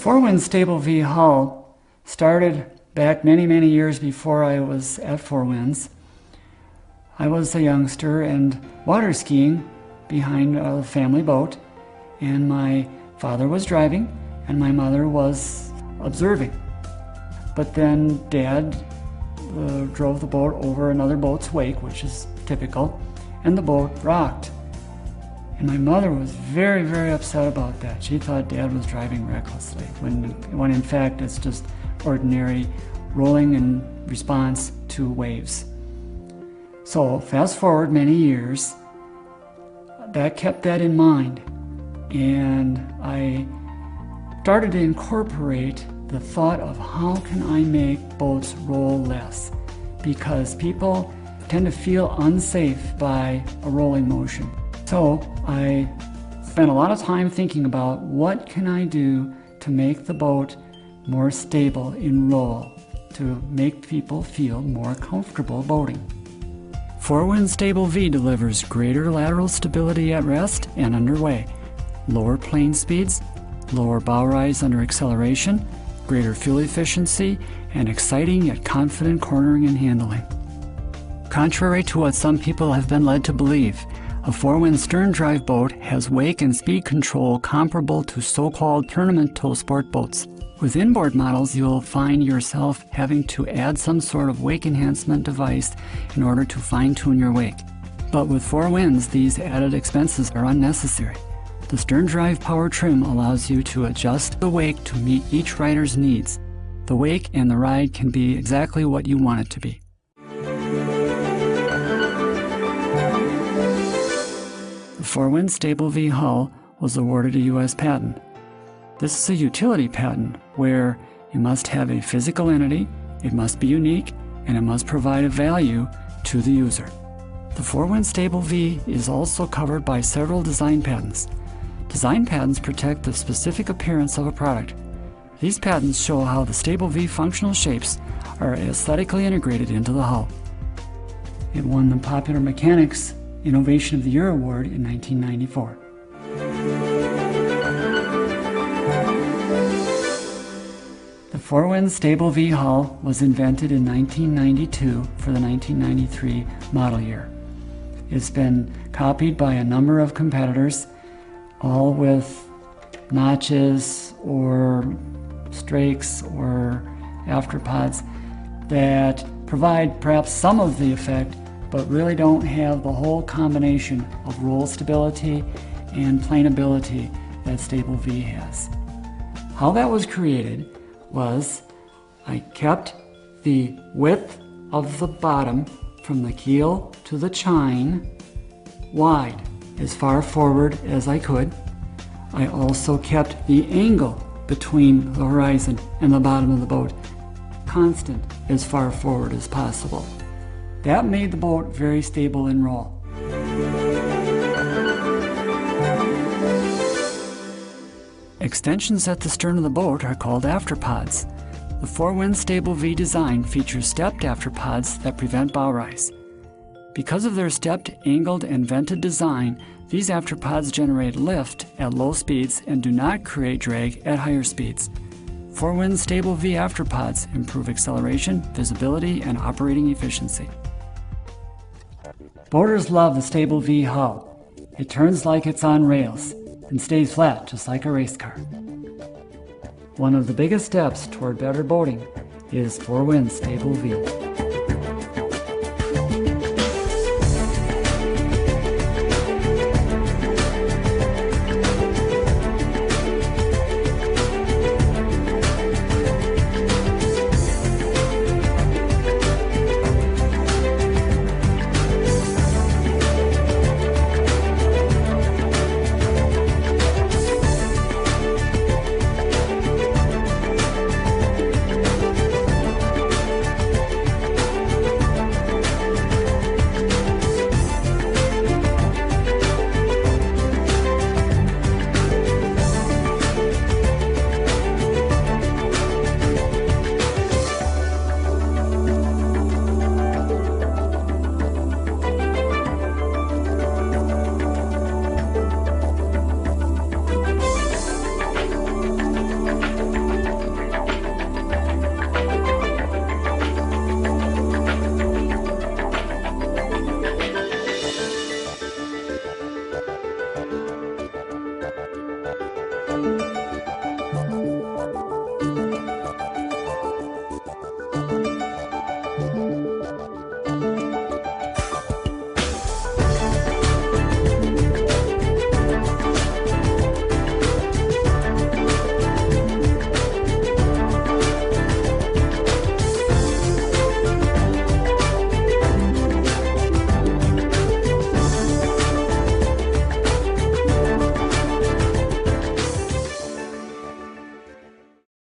The Winns StableVEE hull started back many, many years before I was at Winns. I was a youngster and water skiing behind a family boat, and my father was driving and my mother was observing. But then Dad drove the boat over another boat's wake, which is typical, and the boat rocked. And my mother was very, very upset about that. She thought Dad was driving recklessly, when in fact it's just ordinary rolling in response to waves. So fast forward many years, that kept that in mind, and I started to incorporate the thought of how can I make boats roll less, because people tend to feel unsafe by a rolling motion. So I spent a lot of time thinking about what can I do to make the boat more stable in roll, to make people feel more comfortable boating. Winns StableVEE delivers greater lateral stability at rest and underway, lower plane speeds, lower bow rise under acceleration, greater fuel efficiency, and exciting yet confident cornering and handling. Contrary to what some people have been led to believe, a Winns stern drive boat has wake and speed control comparable to so-called tournament tow sport boats. With inboard models, you'll find yourself having to add some sort of wake enhancement device in order to fine-tune your wake. But with Winns, these added expenses are unnecessary. The stern drive power trim allows you to adjust the wake to meet each rider's needs. The wake and the ride can be exactly what you want it to be. The Winns StableVEE hull was awarded a U.S. patent. This is a utility patent where you must have a physical entity, it must be unique, and it must provide a value to the user. The Winns StableVEE is also covered by several design patents. Design patents protect the specific appearance of a product. These patents show how the StableVEE functional shapes are aesthetically integrated into the hull. It won the Popular Mechanics Innovation of the Year Award in 1994. The Winns StableVEE hull was invented in 1992 for the 1993 model year. It's been copied by a number of competitors, all with notches or strakes or afterpods that provide perhaps some of the effect, but really don't have the whole combination of roll stability and planeability that StableVEE has. How that was created was I kept the width of the bottom from the keel to the chine wide, as far forward as I could. I also kept the angle between the horizon and the bottom of the boat constant, as far forward as possible. That made the boat very stable in roll. Extensions at the stern of the boat are called afterpods. The Winns StableVEE design features stepped afterpods that prevent bow rise. Because of their stepped, angled, and vented design, these afterpods generate lift at low speeds and do not create drag at higher speeds. Winns StableVEE afterpods improve acceleration, visibility, and operating efficiency. Boaters love the StableVEE hull. It turns like it's on rails and stays flat just like a race car. One of the biggest steps toward better boating is Winns StableVEE.